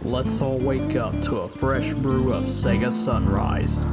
let's all wake up to a fresh brew of SEGA Sunrise.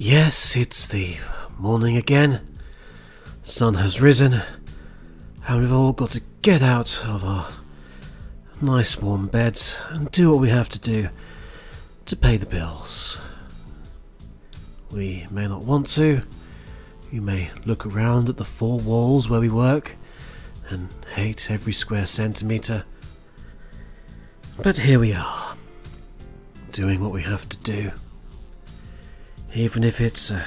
Yes, it's the morning again. The sun has risen, and we've all got to get out of our nice warm beds and do what we have to do to pay the bills. We may not want to. You may look around at the four walls where we work and hate every square centimetre. But here we are, doing what we have to do. Even if it's a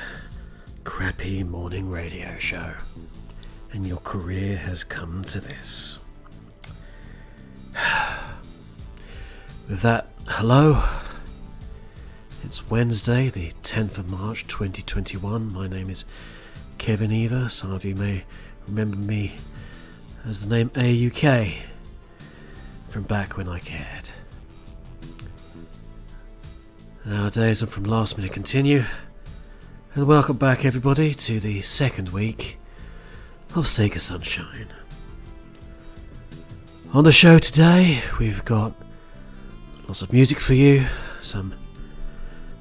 crappy morning radio show and your career has come to this. With that, hello. It's Wednesday, the 10th of March 2021. My name is Kevin Eva. Some of you may remember me as the name AUK from back when I cared. Nowadays I'm from Last Minute Continue, and welcome back everybody to the second week of SEGA Sunshine. On the show today we've got lots of music for you, some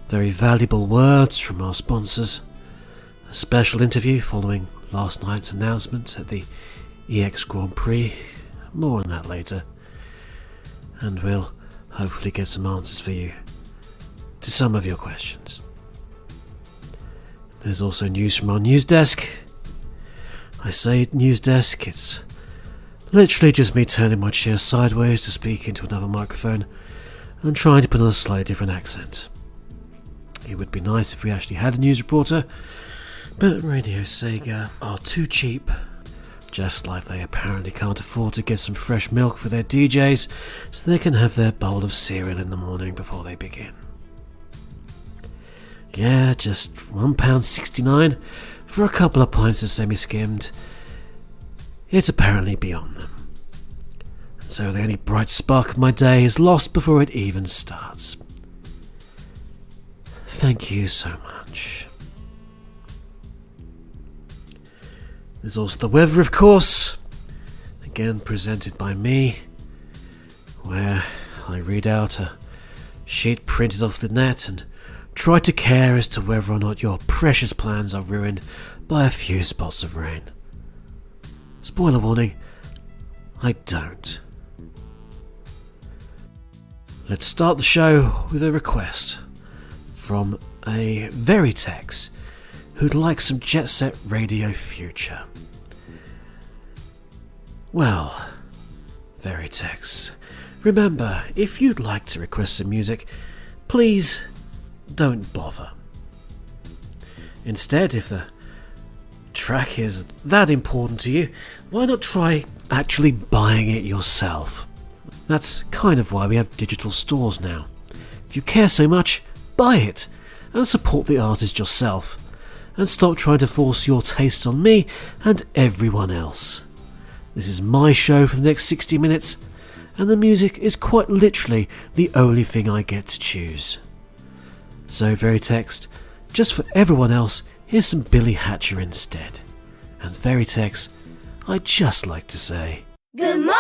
very valuable words from our sponsors, a special interview following last night's announcement at the EX Grand Prix, more on that later, and we'll hopefully get some answers for you to some of your questions. There's also news from our news desk. I say news desk, it's literally just me turning my chair sideways to speak into another microphone and trying to put on a slightly different accent. It would be nice if we actually had a news reporter, but Radio SEGA are too cheap, just like they apparently can't afford to get some fresh milk for their DJs so they can have their bowl of cereal in the morning before they begin. Yeah, just £1.69 for a couple of pints of semi-skimmed. It's apparently beyond them. And so the only bright spark of my day is lost before it even starts. Thank you so much. There's also the weather, of course, again presented by me, where I read out a sheet printed off the net and try to care as to whether or not your precious plans are ruined by a few spots of rain. Spoiler warning, I don't. Let's start the show with a request from a Veritex who'd like some Jet Set Radio Future. Well, Veritex, remember, if you'd like to request some music, please don't bother. Instead, if the track is that important to you, why not try actually buying it yourself? That's kind of why we have digital stores now. If you care so much, buy it and support the artist yourself, and stop trying to force your taste on me and everyone else. This is my show for the next 60 minutes, and the music is quite literally the only thing I get to choose. So Veritex, just for everyone else, here's some Billy Hatcher instead. And Veritex, I'd just like to say, good morning!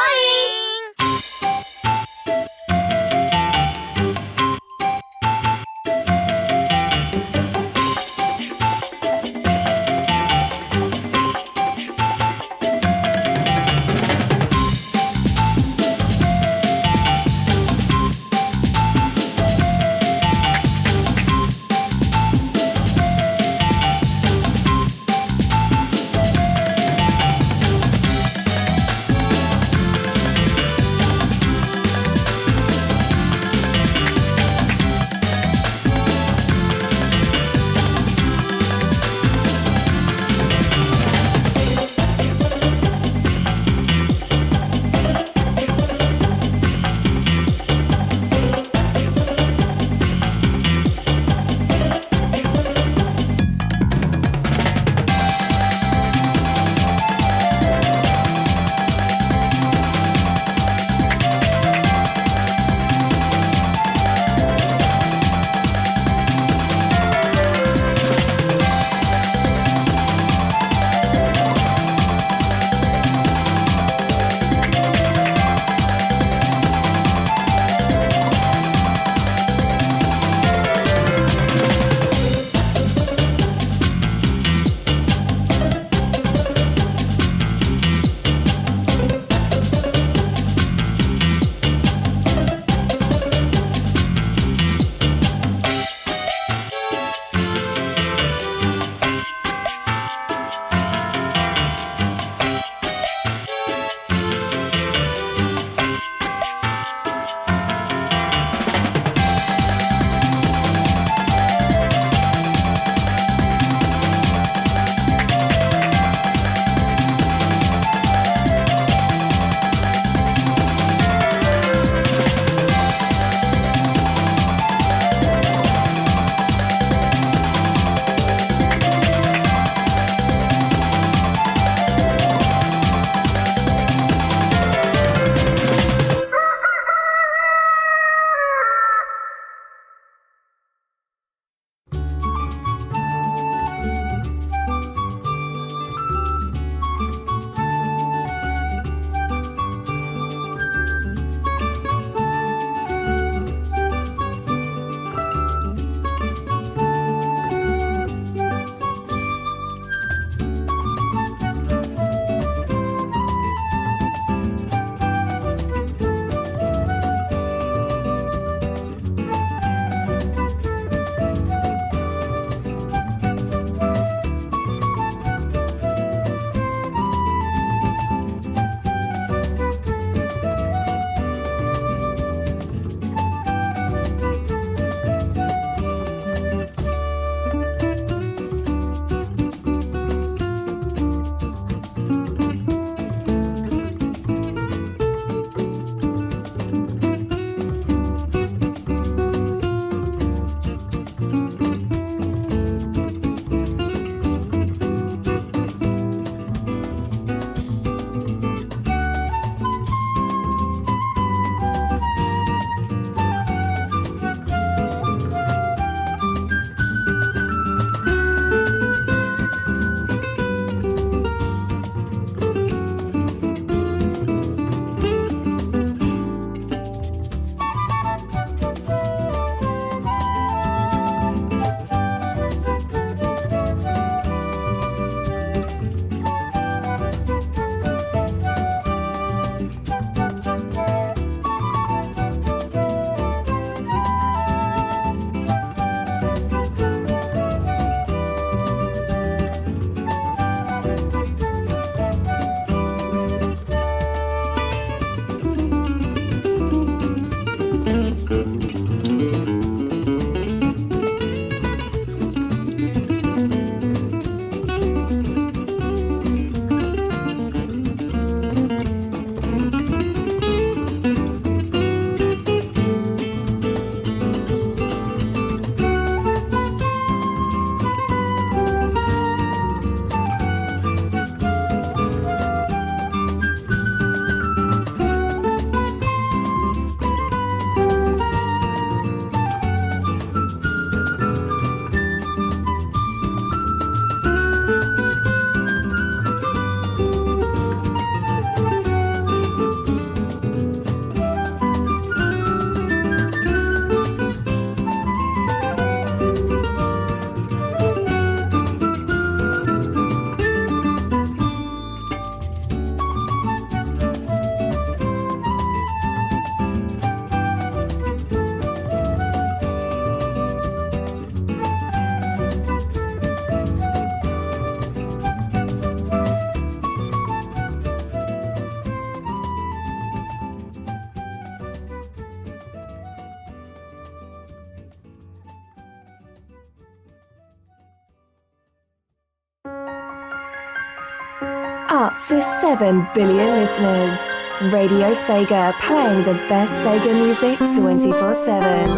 Up to 7 billion listeners. Radio Sega, playing the best Sega music 24/7.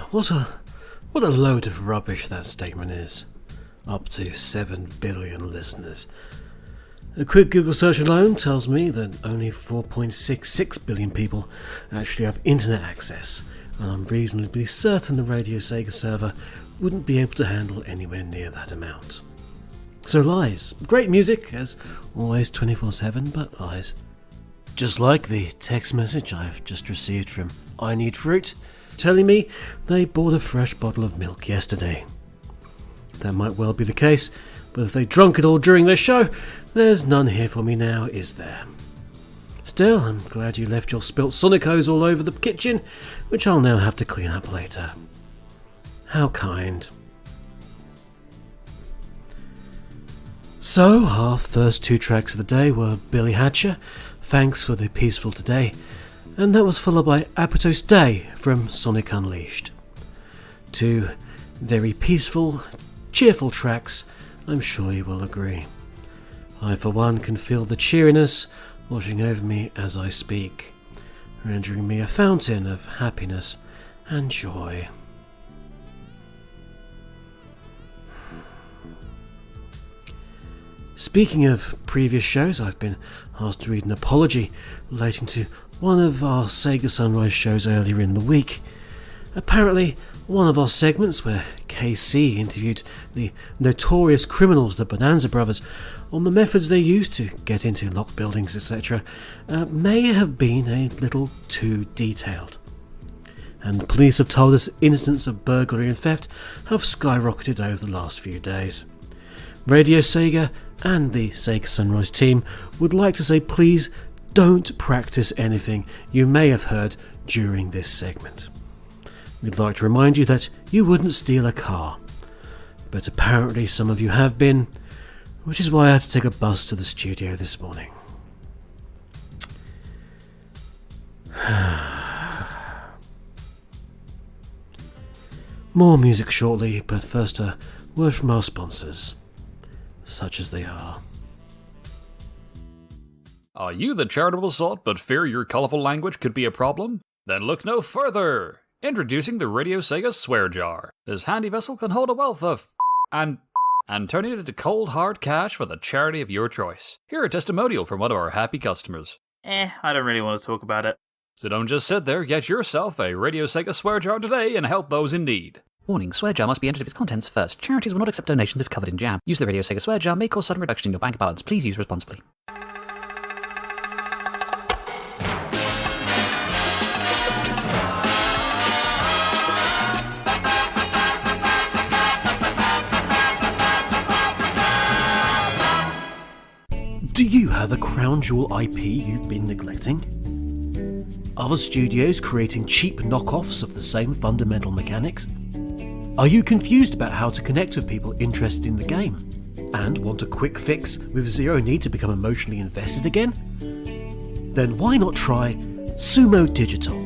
What a load of rubbish that statement is. Up to 7 billion listeners. A quick Google search alone tells me that only 4.66 billion people actually have internet access, and I'm reasonably certain the Radio Sega server wouldn't be able to handle anywhere near that amount. So lies. Great music, as always 24/7, but lies. Just like the text message I've just received from I Need Fruit, telling me they bought a fresh bottle of milk yesterday. That might well be the case, but if they drunk it all during their show, there's none here for me now, is there? Still, I'm glad you left your spilt Sonicos all over the kitchen, which I'll now have to clean up later. How kind. So, our first two tracks of the day were Billy Hatcher, Thanks for the Peaceful Today, and that was followed by Apotos Day from Sonic Unleashed. Two very peaceful, cheerful tracks, I'm sure you will agree. I, for one, can feel the cheeriness washing over me as I speak, rendering me a fountain of happiness and joy. Speaking of previous shows, I've been asked to read an apology relating to one of our SEGA Sunrise shows earlier in the week. Apparently, one of our segments where KC interviewed the notorious criminals, the Bonanza Brothers, on the methods they used to get into locked buildings, etc., may have been a little too detailed. And the police have told us incidents of burglary and theft have skyrocketed over the last few days. Radio Sega and the SEGA Sunrise team would like to say please don't practice anything you may have heard during this segment. We'd like to remind you that you wouldn't steal a car, but apparently some of you have been, which is why I had to take a bus to the studio this morning. More music shortly, but first a word from our sponsors, such as they are. Are you the charitable sort but fear your colourful language could be a problem? Then look no further! Introducing the Radio Sega Swear Jar. This handy vessel can hold a wealth of and turn it into cold hard cash for the charity of your choice. Here a testimonial from one of our happy customers. I don't really want to talk about it. So don't just sit there, get yourself a Radio Sega Swear Jar today and help those in need. Warning, Swear Jar must be entered with its contents first. Charities will not accept donations if covered in jam. Use the Radio Sega Swear Jar may cause sudden reduction in your bank balance. Please use responsibly. Do you have a crown jewel IP you've been neglecting? Other studios creating cheap knockoffs of the same fundamental mechanics? Are you confused about how to connect with people interested in the game? And want a quick fix with zero need to become emotionally invested again? Then why not try Sumo Digital?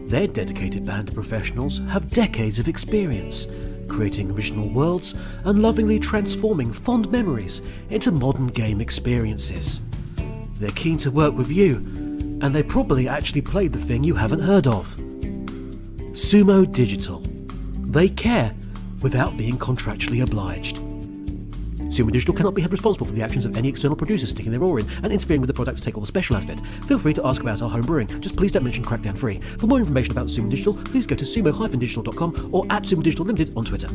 Their dedicated band of professionals have decades of experience creating original worlds and lovingly transforming fond memories into modern game experiences. They're keen to work with you, and they probably actually played the thing you haven't heard of. Sumo Digital. They care without being contractually obliged. Sumo Digital cannot be held responsible for the actions of any external producer sticking their oar in and interfering with the product to take all the special out of it. Feel free to ask about our home brewing, just please don't mention Crackdown Free. For more information about Sumo Digital, please go to sumo-digital.com or at Sumo Digital Limited on Twitter.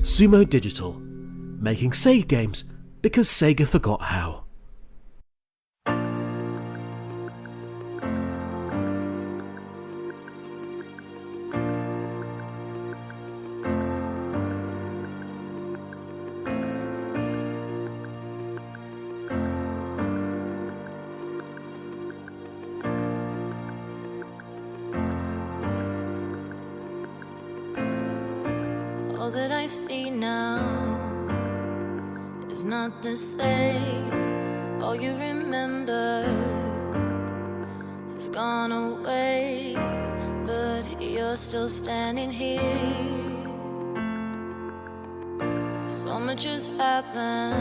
Sumo Digital. Making Sega games because Sega forgot how. All that I see now is not the same. All you remember has gone away, but you're still standing here. much has happened.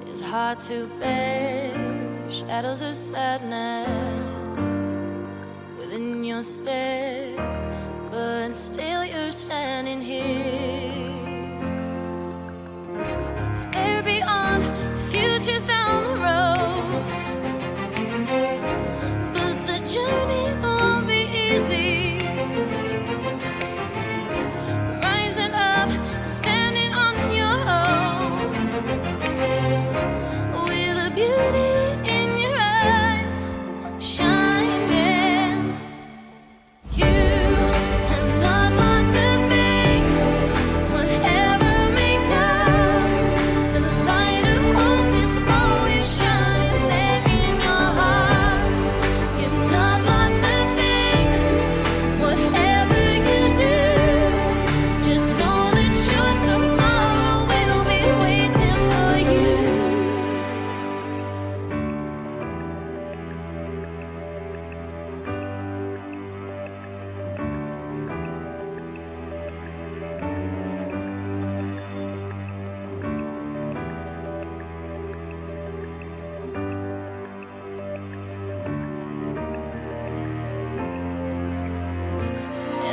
It's hard to bear. Shadows of sadness within your stare, but still you're standing here. There beyond, futures down the road, but the journey won't be easy. Rising up, standing on your own, with a beauty in your eyes, shining. You have not lost a thing, whatever may come. The light of hope is always shining there in your heart. You've not lost a thing, whatever you do. Just know that your tomorrow will be waiting for you.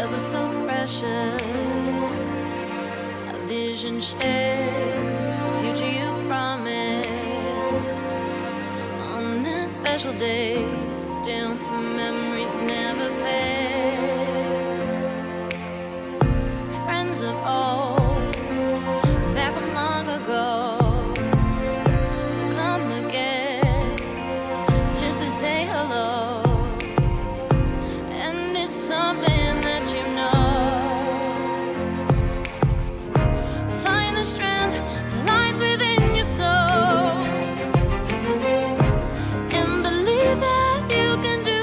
Ever so precious, a vision shared, a future you promised. On that special day, still memories never fade. Friends of old, back from long ago, come again, just to say hello. And it's something that you know. Find the strength that lies within your soul, and believe that you can do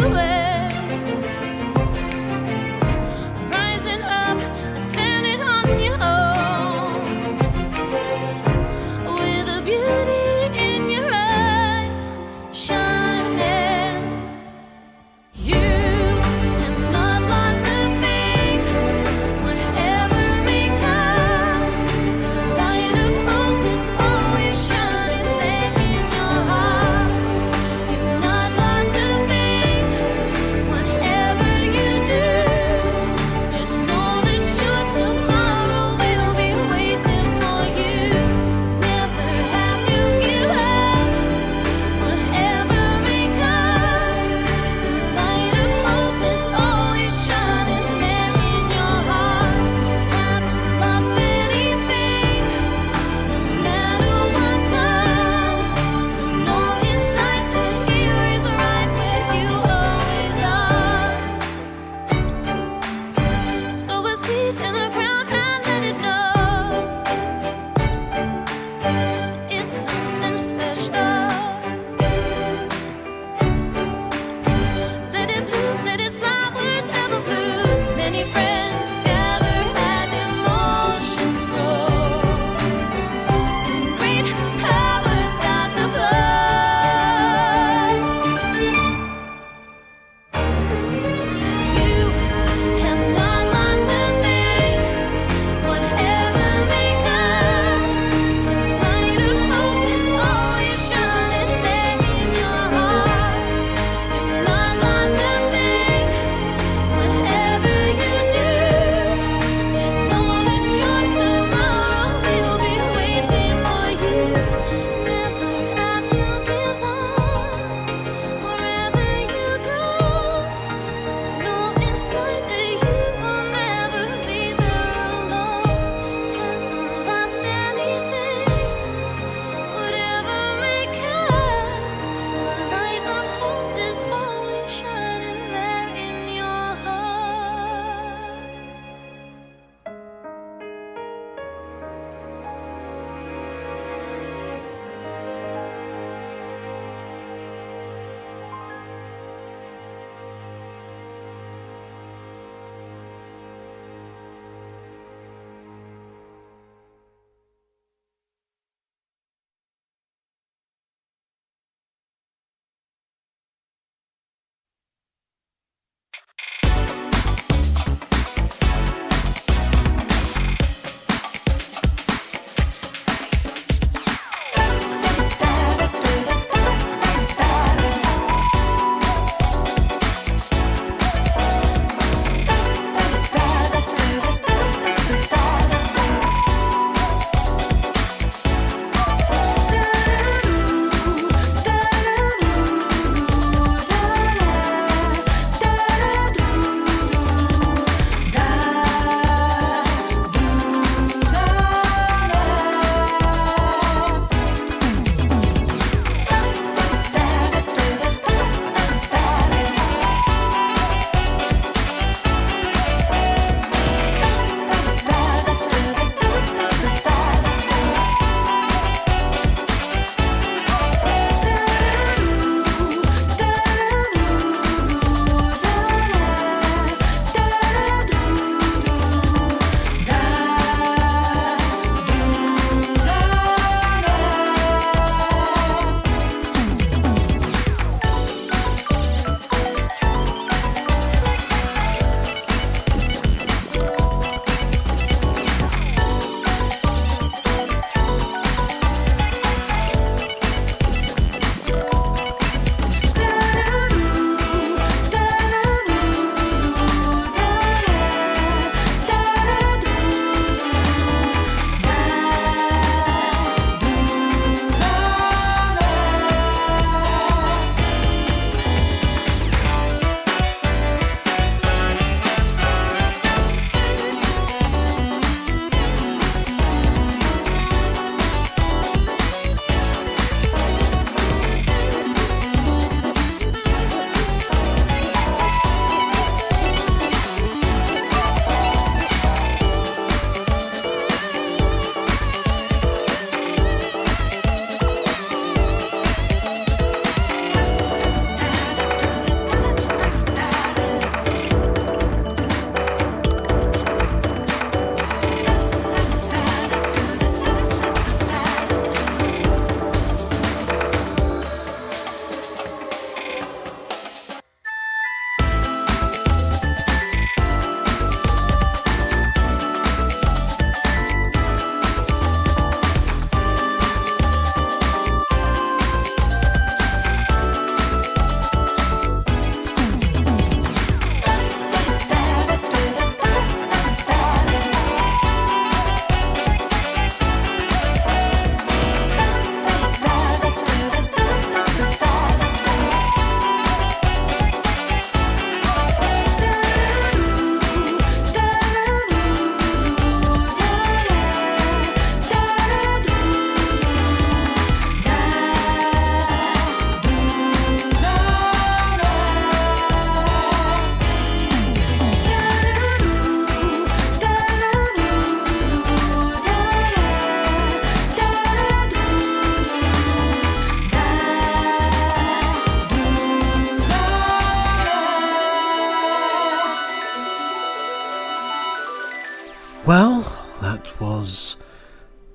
that was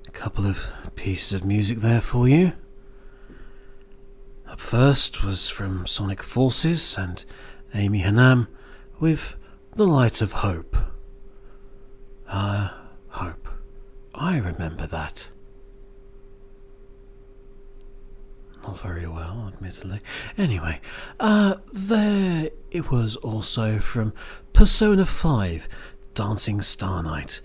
a couple of pieces of music there for you. Up first was from Sonic Forces and Amy Hanam with The Light of Hope. Hope. I remember that. Not very well, admittedly. Anyway, there it was also from Persona 5, Dancing Star Night,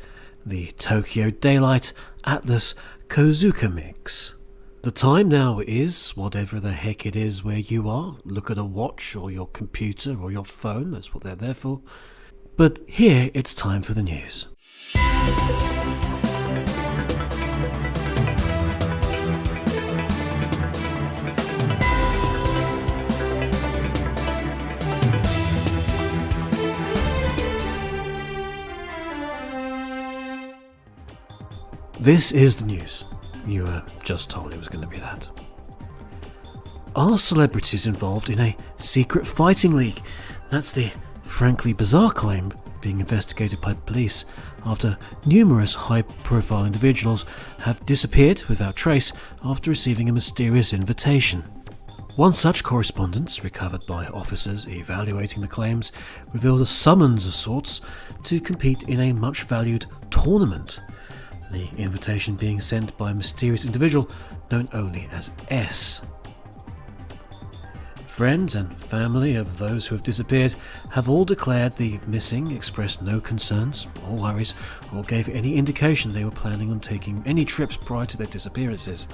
the Tokyo Daylight Atlas Kozuka mix. The time now is whatever the heck it is where you are. Look at a watch or your computer or your phone, that's what they're there for. But here it's time for the news. This is the news. You were just told it was going to be that. Are celebrities involved in a secret fighting league? That's the frankly bizarre claim being investigated by police after numerous high-profile individuals have disappeared without trace after receiving a mysterious invitation. One such correspondence, recovered by officers evaluating the claims, reveals a summons of sorts to compete in a much-valued tournament. The invitation being sent by a mysterious individual known only as S. Friends and family of those who have disappeared have all declared the missing, expressed no concerns or worries, or gave any indication they were planning on taking any trips prior to their disappearances.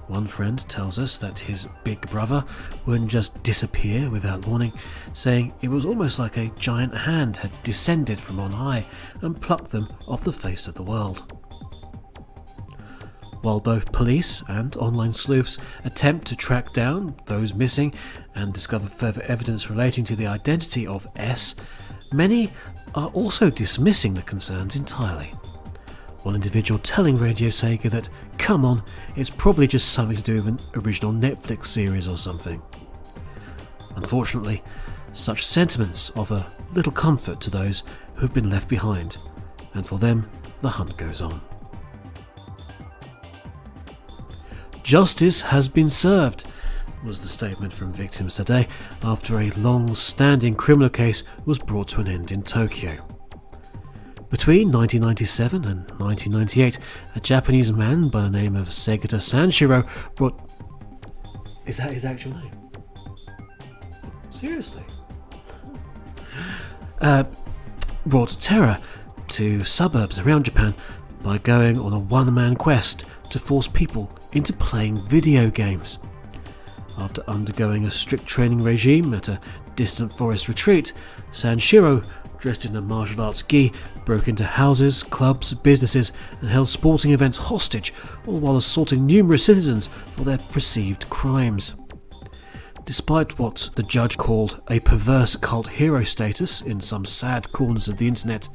One friend tells us that his big brother wouldn't just disappear without warning, saying it was almost like a giant hand had descended from on high and plucked them off the face of the world. While both police and online sleuths attempt to track down those missing and discover further evidence relating to the identity of S, many are also dismissing the concerns entirely. One individual telling Radio Sega that, come on, it's probably just something to do with an original Netflix series or something. Unfortunately, such sentiments offer little comfort to those who have been left behind, and for them, the hunt goes on. Justice has been served, was the statement from victims today after a long-standing criminal case was brought to an end in Tokyo. Between 1997 and 1998, a Japanese man by the name of Segata Sanshiro brought... Is that his actual name? Seriously? Brought terror to suburbs around Japan by going on a one-man quest to force people into playing video games. After undergoing a strict training regime at a distant forest retreat, Sanshiro, dressed in a martial arts gi, broke into houses, clubs, businesses and held sporting events hostage, all while assaulting numerous citizens for their perceived crimes. Despite what the judge called a perverse cult hero status in some sad corners of the internet,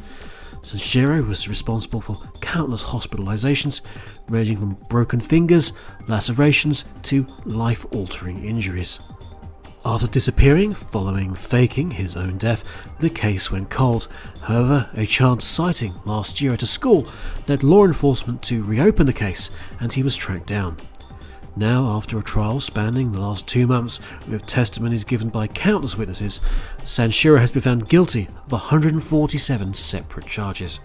Sanshiro was responsible for countless hospitalizations, ranging from broken fingers, lacerations to life-altering injuries. After disappearing following faking his own death, the case went cold. However, a chance sighting last year at a school led law enforcement to reopen the case, and he was tracked down. Now, after a trial spanning the last 2 months with testimonies given by countless witnesses, Sanshiro has been found guilty of 147 separate charges.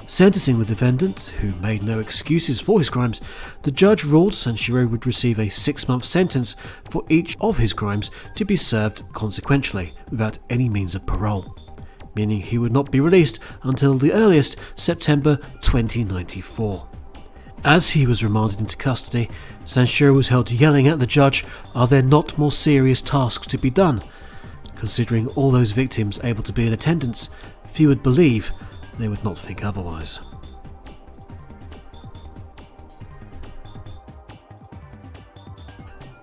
Sentencing the defendant, who made no excuses for his crimes, the judge ruled Sanshiro would receive a 6-month sentence for each of his crimes to be served consequentially without any means of parole, meaning he would not be released until the earliest September 2094. As he was remanded into custody, Sanshiro was held yelling at the judge, "Are there not more serious tasks to be done?" Considering all those victims able to be in attendance, few would believe they would not think otherwise.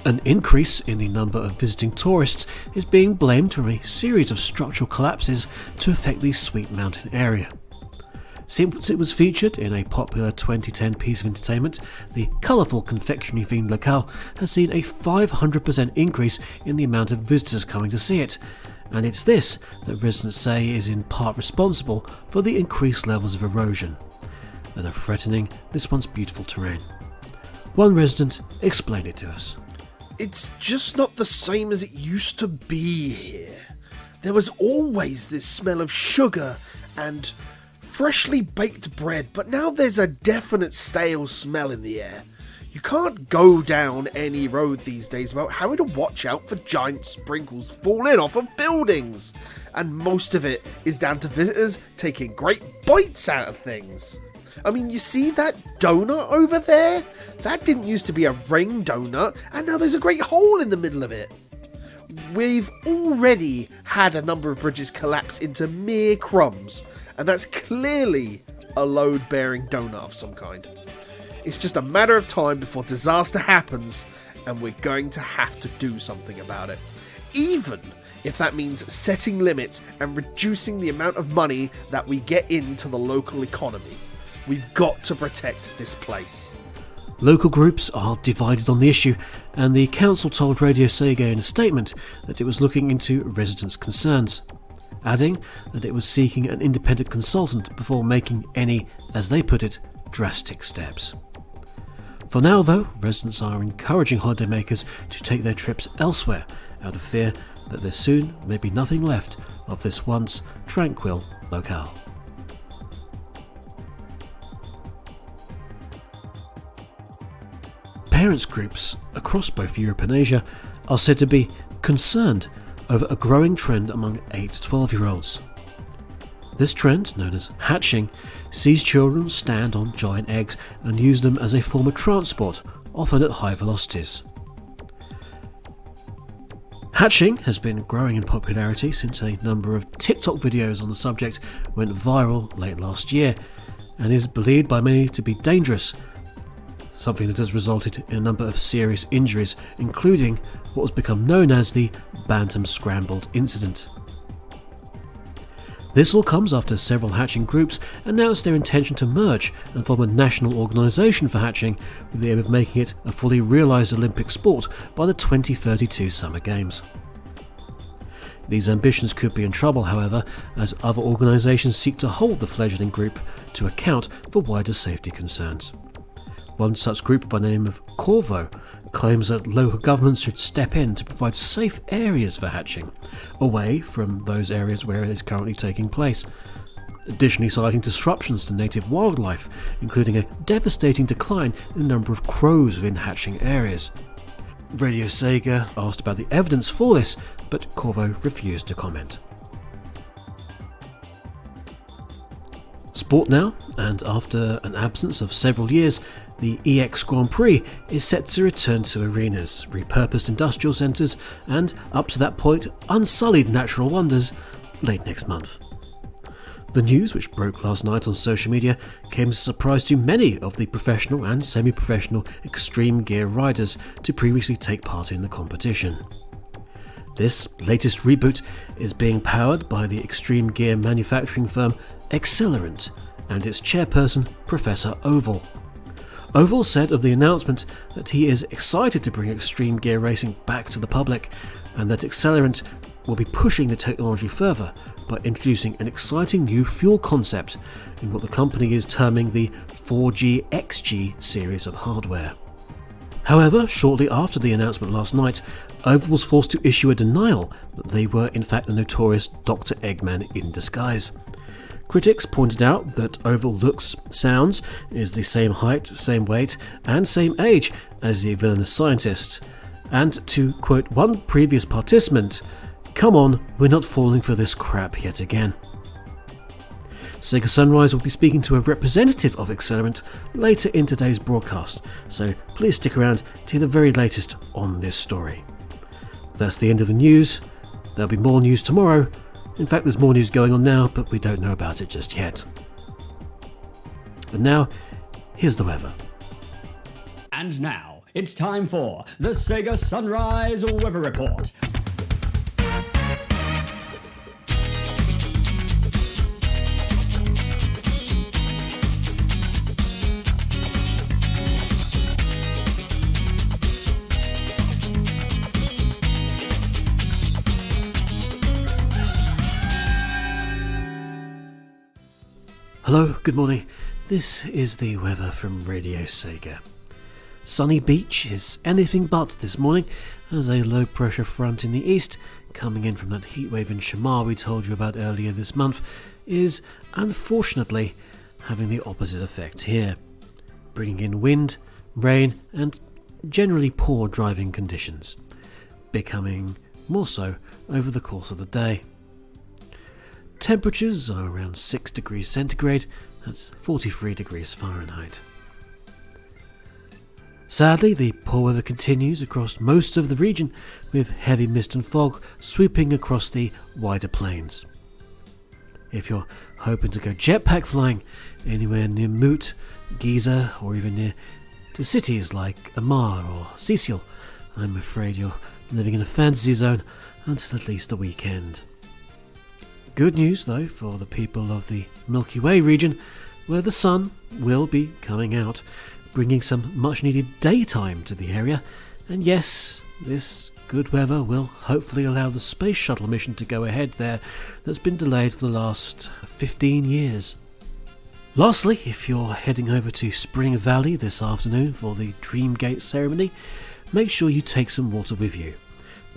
An increase in the number of visiting tourists is being blamed for a series of structural collapses to affect the Sweet Mountain area. Since it was featured in a popular 2010 piece of entertainment, the colourful confectionery-themed locale has seen a 500% increase in the amount of visitors coming to see it, and it's this that residents say is in part responsible for the increased levels of erosion. that are threatening this once beautiful terrain. One resident explained it to us. It's just not the same as it used to be here. There was always this smell of sugar and freshly baked bread, but now there's a definite stale smell in the air. You can't go down any road these days without having to watch out for giant sprinkles falling off of buildings. And most of it is down to visitors taking great bites out of things. I mean, you see that donut over there? That didn't used to be a ring donut, and now there's a great hole in the middle of it. We've already had a number of bridges collapse into mere crumbs, and that's clearly a load-bearing donut of some kind. It's just a matter of time before disaster happens, and we're going to have to do something about it. Even if that means setting limits and reducing the amount of money that we get into the local economy. We've got to protect this place. Local groups are divided on the issue, and the council told Radio SEGA in a statement that it was looking into residents' concerns, adding that it was seeking an independent consultant before making any, as they put it, drastic steps. For now, though, residents are encouraging holidaymakers to take their trips elsewhere out of fear that there soon may be nothing left of this once tranquil locale. Parents groups across both Europe and Asia are said to be concerned over a growing trend among 8 to 12-year-olds. This trend, known as hatching, sees children stand on giant eggs and use them as a form of transport, often at high velocities. Hatching has been growing in popularity since a number of TikTok videos on the subject went viral late last year, and is believed by many to be dangerous, something that has resulted in a number of serious injuries, including what has become known as the Bantam Scrambled incident. This all comes after several hatching groups announced their intention to merge and form a national organisation for hatching, with the aim of making it a fully realised Olympic sport by the 2032 Summer Games. These ambitions could be in trouble, however, as other organisations seek to hold the fledgling group to account for wider safety concerns. One such group by the name of Corvo claims that local governments should step in to provide safe areas for hatching, away from those areas where it is currently taking place, additionally citing disruptions to native wildlife, including a devastating decline in the number of crows within hatching areas. Radio SEGA asked about the evidence for this, but Corvo refused to comment. Sport now, and after an absence of several years, the EX Grand Prix is set to return to arenas, repurposed industrial centres, and, up to that point, unsullied natural wonders late next month. The news, which broke last night on social media, came as a surprise to many of the professional and semi-professional extreme gear riders to previously take part in the competition. This latest reboot is being powered by the extreme gear manufacturing firm Accelerant and its chairperson, Professor Oval. Oval said of the announcement that he is excited to bring extreme gear racing back to the public, and that Accelerant will be pushing the technology further by introducing an exciting new fuel concept in what the company is terming the 4G-XG series of hardware. However, shortly after the announcement last night, Oval was forced to issue a denial that they were in fact the notorious Dr. Eggman in disguise. Critics pointed out that Oval looks, sounds, is the same height, same weight, and same age as the villainous scientist. And to quote one previous participant, "Come on, we're not falling for this crap yet again." SEGA Sunrise will be speaking to a representative of Accelerant later in today's broadcast, so please stick around to hear the very latest on this story. That's the end of the news. There'll be more news tomorrow. In fact, there's more news going on now, but we don't know about it just yet. But now, here's the weather. And now, it's time for the SEGA Sunrise Weather Report. Hello, good morning, This is the weather from Radio Sega. Sunny Beach is anything but this morning, as a low pressure front in the east, coming in from that heatwave in Shamar we told you about earlier this month, is unfortunately having the opposite effect here, bringing in wind, rain and generally poor driving conditions, becoming more so over the course of the day. Temperatures are around 6 degrees centigrade, that's 43 degrees Fahrenheit. Sadly, the poor weather continues across most of the region, with heavy mist and fog sweeping across the wider plains. If you're hoping to go jetpack flying anywhere near Moot, Giza, or even near to cities like Amar or Cecil, I'm afraid you're living in a fantasy zone until at least the weekend. Good news, though, for the people of the Milky Way region, where the sun will be coming out, bringing some much-needed daytime to the area, and yes, this good weather will hopefully allow the space shuttle mission to go ahead there that's been delayed for the last 15 years. Lastly, if you're heading over to Spring Valley this afternoon for the Dreamgate ceremony, make sure you take some water with you.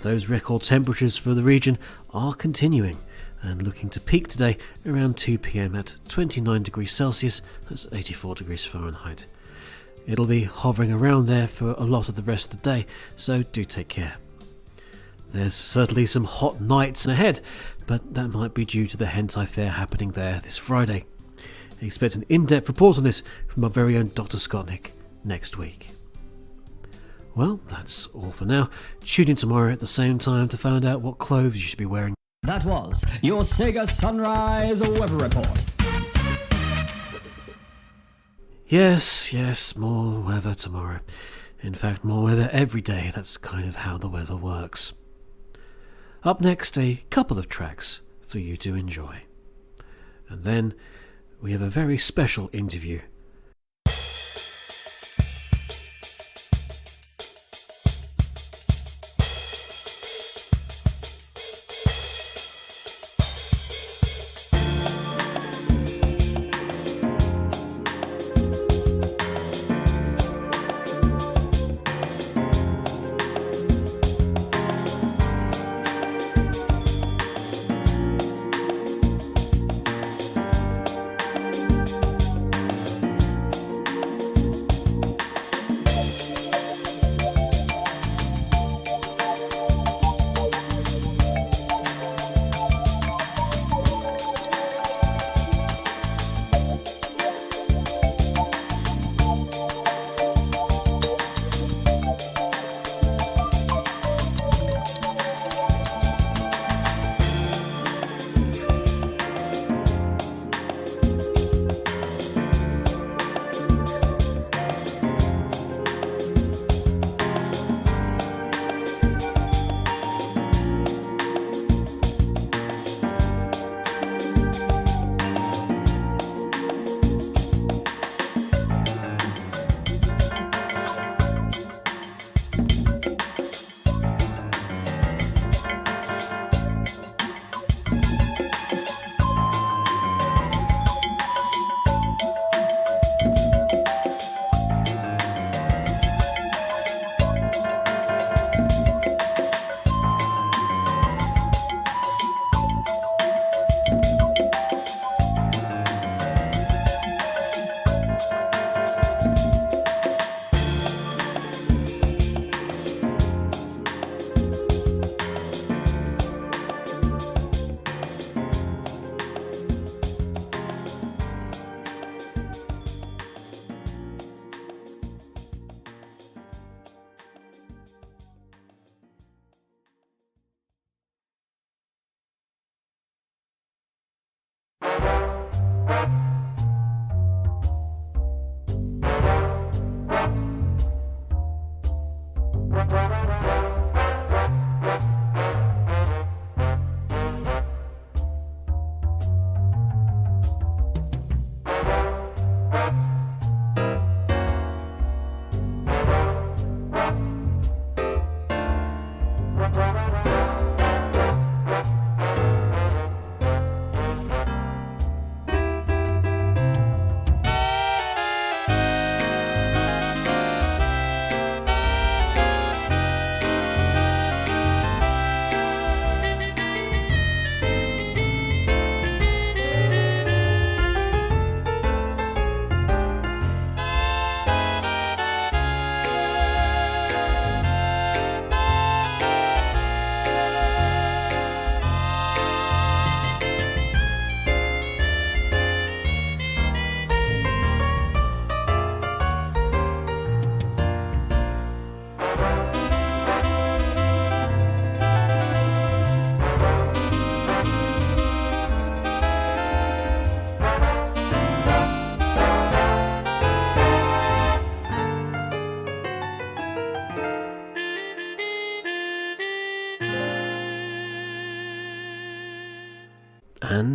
Those record temperatures for the region are continuing, and looking to peak today around 2 PM at 29 degrees Celsius, that's 84 degrees Fahrenheit. It'll be hovering around there for a lot of the rest of the day, so do take care. There's certainly some hot nights ahead, but that might be due to the hentai fair happening there this Friday. Expect an in-depth report on this from our very own Dr. Scottnick next week. Well, that's all for now. Tune in tomorrow at the same time to find out what clothes you should be wearing. That was your Sega Sunrise weather report. Yes, more weather tomorrow. In fact, more weather every day. That's kind of how the weather works. Up next, a couple of tracks for you to enjoy. And then we have a very special interview.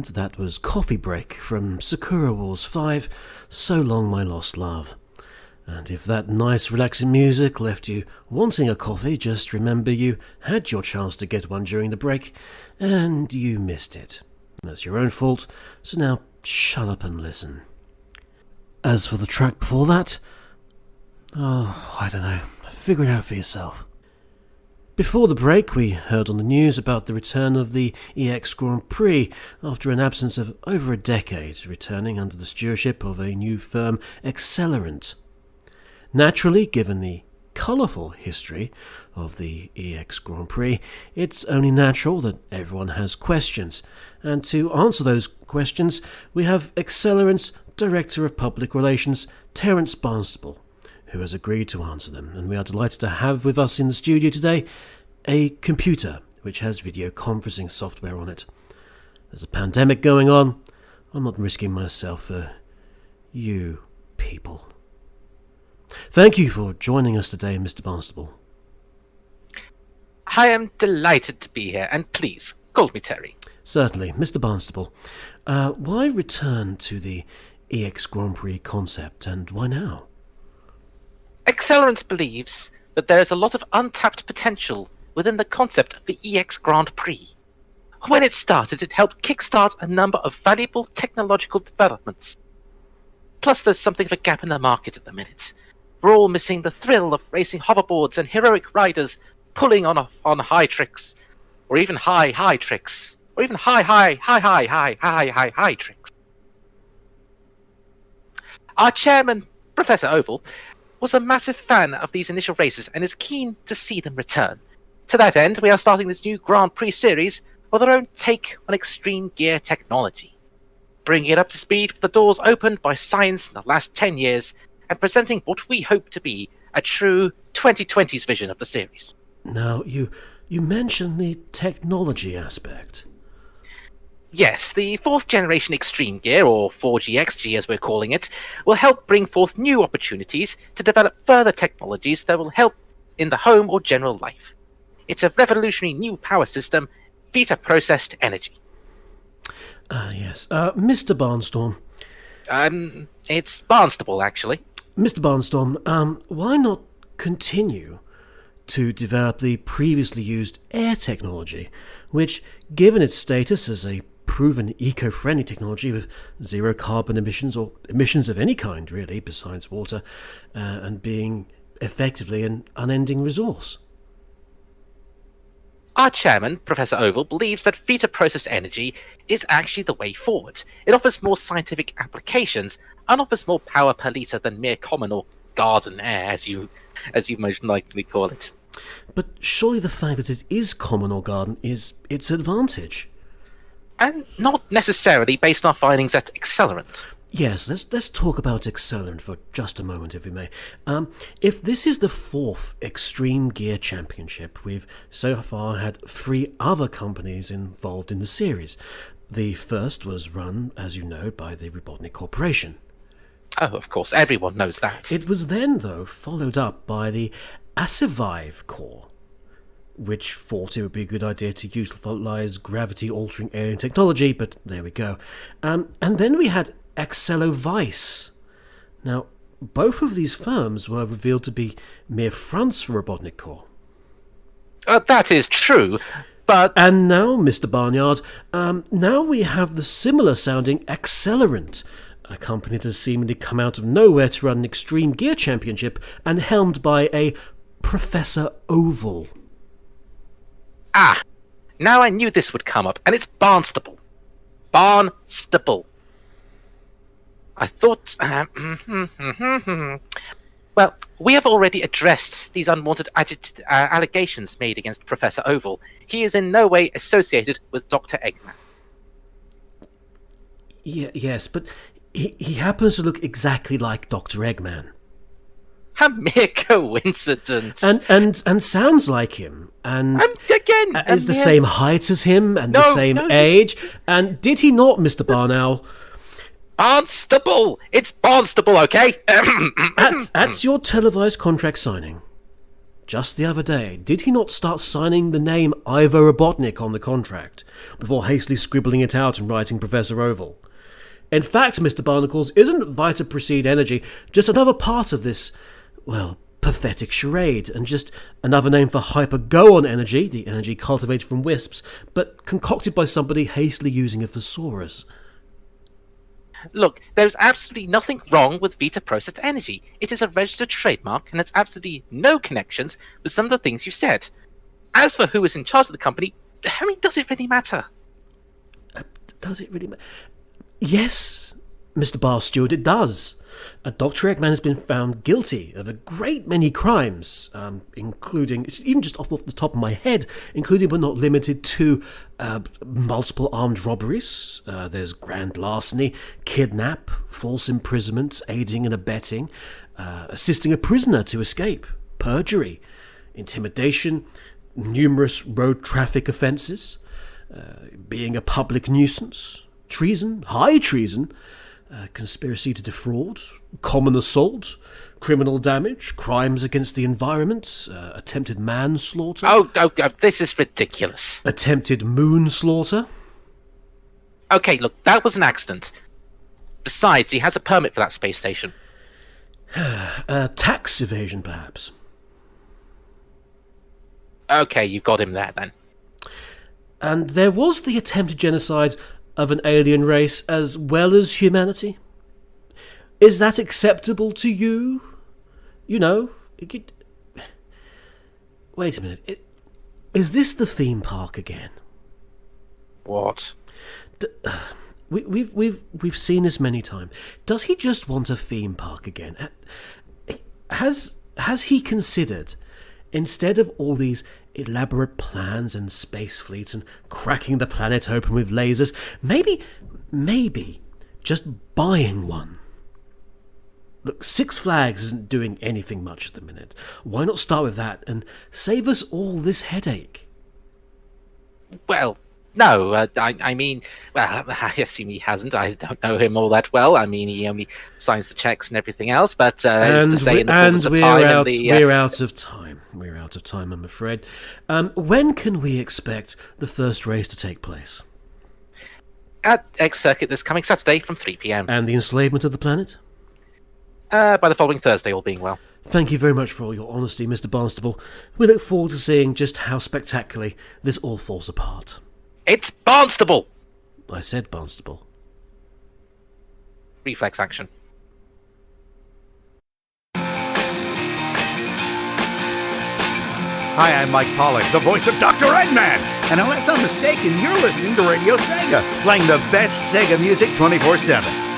And that was Coffee Break from Sakura Wars 5, So Long My Lost Love. And if that nice relaxing music left you wanting a coffee, just remember you had your chance to get one during the break, and you missed it. That's your own fault, so now shut up and listen. As for the track before that, I don't know, figure it out for yourself. Before the break, we heard on the news about the return of the EX Grand Prix after an absence of over a decade, returning under the stewardship of a new firm, Accelerant. Naturally, given the colourful history of the EX Grand Prix, it's only natural that everyone has questions. And to answer those questions, we have Accelerant's Director of Public Relations, Terence Barnstable, who has agreed to answer them. And we are delighted to have with us in the studio today a computer which has video conferencing software on it. There's a pandemic going on. I'm not risking myself for you people. Thank you for joining us today, Mr. Barnstable. I am delighted to be here, and please, call me Terry. Certainly. Mr. Barnstable, why return to the EX Grand Prix concept, and why now? Accelerant believes that there is a lot of untapped potential within the concept of the EX Grand Prix. When it started, it helped kickstart a number of valuable technological developments. Plus, there's something of a gap in the market at the minute. We're all missing the thrill of racing hoverboards and heroic riders pulling on high tricks, or even high tricks, or even high tricks. Our chairman, Professor Oval, was a massive fan of these initial races and is keen to see them return. To that end, we are starting this new Grand Prix series with our own take on extreme gear technology, bringing it up to speed with the doors opened by science in the last 10 years and presenting what we hope to be a true 2020s vision of the series. Now, you mentioned the technology aspect. Yes, the 4th generation Extreme Gear, or 4GXG as we're calling it, will help bring forth new opportunities to develop further technologies that will help in the home or general life. It's a revolutionary new power system, Vita-processed energy. Yes. Mr. Barnstorm. It's Barnstable, actually. Mr. Barnstorm, why not continue to develop the previously used air technology, which, given its status as a proven eco-friendly technology with zero carbon emissions, or emissions of any kind really, besides water, and being effectively an unending resource? Our chairman, Professor Oval, believes that Vita-processed energy is actually the way forward. It offers more scientific applications and offers more power per litre than mere common or garden air, as you most likely call it. But surely the fact that it is common or garden is its advantage. And not necessarily based on our findings at Accelerant. Yes, let's talk about Accelerant for just a moment, if we may. If this is the 4th Extreme Gear Championship, we've so far had 3 other companies involved in the series. The first was run, as you know, by the Robotnik Corporation. Oh, of course, everyone knows that. It was then, though, followed up by the Asevive Corps, which thought it would be a good idea to utilise gravity-altering alien technology, but there we go. And then we had Accelovice. Now, both of these firms were revealed to be mere fronts for Robotnik Corps. That is true, but... And now, Mr. Barnyard, now we have the similar-sounding Accelerant, a company that has seemingly come out of nowhere to run an Extreme Gear Championship and helmed by a Professor Oval. Ah, now I knew this would come up, and it's Barnstable. Barnstable. I thought... Well, we have already addressed these unwanted allegations made against Professor Oval. He is in no way associated with Dr. Eggman. Yes, but he happens to look exactly like Dr. Eggman. A mere coincidence. And sounds like him. And again, is the same height as him and the same age. And did he not, Mr. Barnowl? Barnstable! It's Barnstable, okay? At your televised contract signing, Just the other day, did he not start signing the name Ivo Robotnik on the contract, before hastily scribbling it out and writing Professor Oval? In fact, Mr. Barnacles, isn't Vita Proceed Energy just another part of this, well, pathetic charade, and just another name for Hyper-Go-On energy, the energy cultivated from wisps, but concocted by somebody hastily using a thesaurus? Look, there's absolutely nothing wrong with Vita Processed Energy. It is a registered trademark and has absolutely no connections with some of the things you said. As for who is in charge of the company, I mean, does it really matter? Does it really matter? Yes, Mr. Bar Stewart, it does. Dr. Eggman has been found guilty of a great many crimes, including, even just off the top of my head, including but not limited to multiple armed robberies. There's grand larceny, kidnap, false imprisonment, aiding and abetting, assisting a prisoner to escape, perjury, intimidation, numerous road traffic offences, being a public nuisance, treason, high treason, conspiracy to defraud, common assault, criminal damage, crimes against the environment, attempted manslaughter. Oh, this is ridiculous. Attempted moonslaughter. Okay, look, that was an accident. Besides, he has a permit for that space station. Tax evasion, perhaps. Okay, you've got him there, then. And there was the attempted genocide of an alien race as well as humanity. Is that acceptable to you? You know, wait a minute. Is this the theme park again? What? We've seen this many times. Does he just want a theme park again? Has he considered, instead of all these elaborate plans and space fleets and cracking the planet open with lasers, maybe just buying one? Look, Six Flags isn't doing anything much at the minute. Why not start with that and save us all this headache? Well, no, I mean, well, I assume he hasn't. I don't know him all that well. I mean, he only signs the checks and everything else, but we're out of time. We're out of time, I'm afraid. When can we expect the first race to take place? At X Circuit this coming Saturday from 3 p.m. And the enslavement of the planet? By the following Thursday, all being well. Thank you very much for all your honesty, Mr. Barnstable. We look forward to seeing just how spectacularly this all falls apart. It's Barnstable! I said Barnstable. Reflex action. Hi, I'm Mike Pollock, the voice of Dr. Eggman. And unless I'm mistaken, you're listening to Radio Sega, playing the best Sega music 24/7.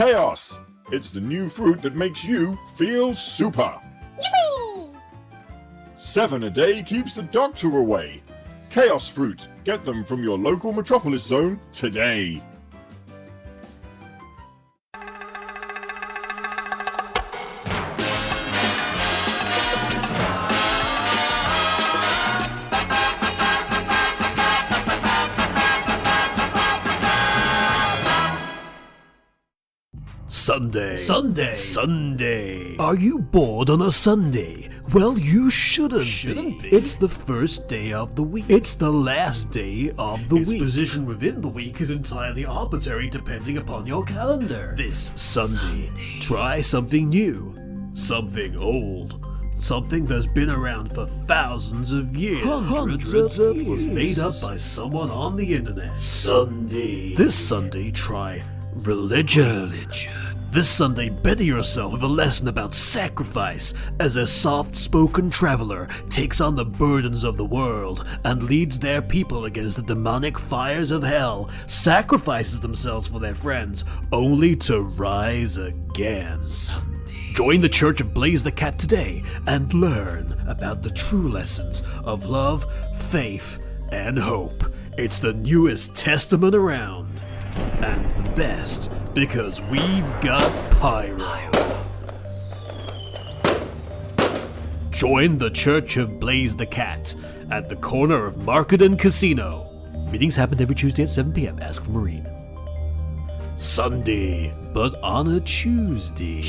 Chaos! It's the new fruit that makes you feel super. Yippee! 7 a day keeps the doctor away. Chaos fruit. Get them from your local metropolis zone today. Sunday. Are you bored on a Sunday? Well, you shouldn't be. It's the first day of the week. It's the last day of the week. Its position within the week is entirely arbitrary depending upon your calendar. This Sunday, try something new, something old, something that's been around for thousands of years. Hundreds of years. Was made up by someone on the internet. Sunday. This Sunday, try religion. This Sunday, better yourself with a lesson about sacrifice as a soft-spoken traveler takes on the burdens of the world and leads their people against the demonic fires of hell, sacrifices themselves for their friends, only to rise again. Join the Church of Blaze the Cat today and learn about the true lessons of love, faith, and hope. It's the newest testament around. And the best, because we've got pyro. Join the Church of Blaze the Cat at the corner of Market and Casino. Meetings happen every Tuesday at 7 p.m. Ask for Marine. Sunday, but on a Tuesday.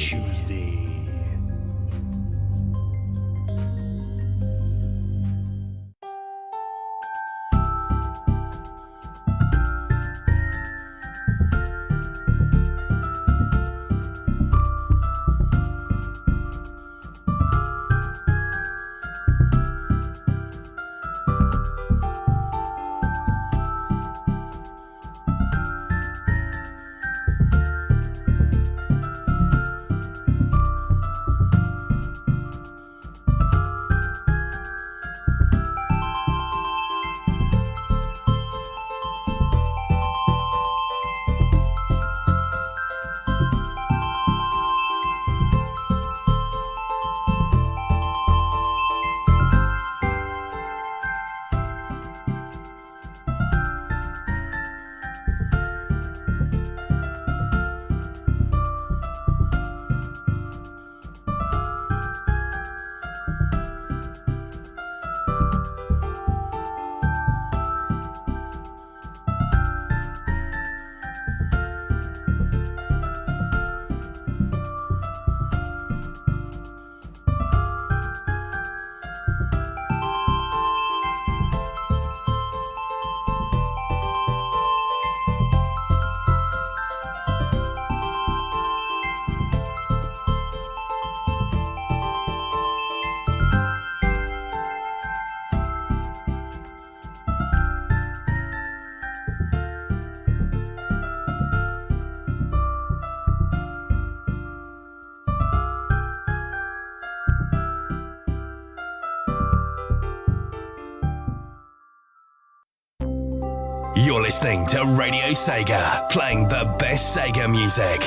You're listening to Radio Sega, playing the best Sega music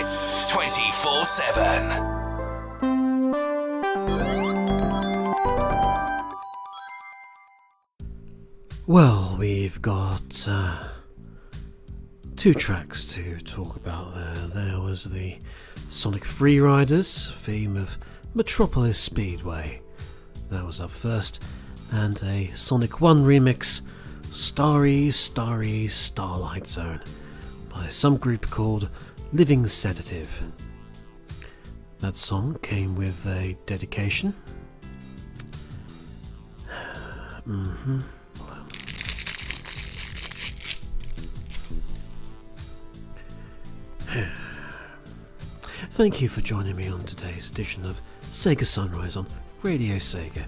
24/7. Well, we've got 2 tracks to talk about there. There was the Sonic Freeriders theme of Metropolis Speedway. That was up first. And a Sonic 1 remix, Starry, Starry, Starlight Zone, by some group called Living Sedative. That song came with a dedication. Thank you for joining me on today's edition of Sega Sunrise on Radio Sega.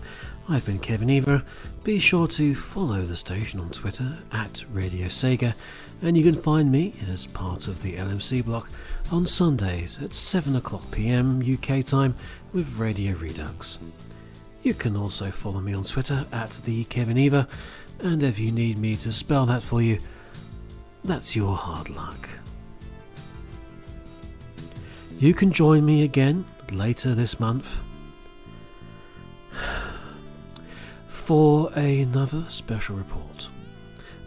I've been Kevin Eva. Be sure to follow the station on Twitter at Radio Sega, and you can find me as part of the LMC block on Sundays at 7:00 p.m. UK time with Radio Redux. You can also follow me on Twitter at the Kevin Eva, and if you need me to spell that for you, that's your hard luck. you can join me again later this month for another special report.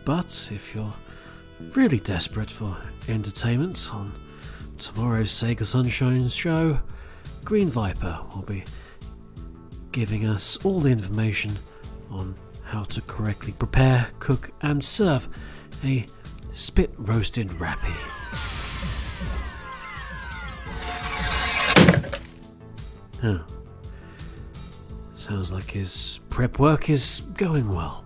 But if you're really desperate for entertainment on tomorrow's Sega Sunshine show, Green Viper will be giving us all the information on how to correctly prepare, cook and serve a spit roasted rappy. Oh. Sounds like his prep work is going well.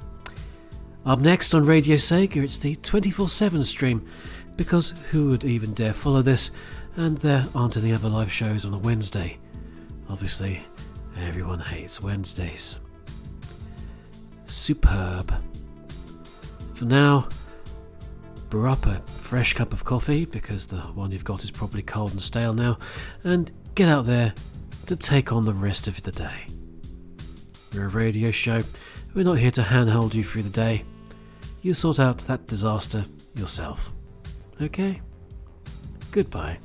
Up next on Radio Sega, it's the 24/7 stream, because who would even dare follow this, and there aren't any other live shows on a Wednesday. Obviously, everyone hates Wednesdays. Superb. For now, brew up a fresh cup of coffee, because the one you've got is probably cold and stale now, and get out there to take on the rest of the day. We're a radio show. We're not here to handhold you through the day. You sort out that disaster yourself. Okay? Goodbye.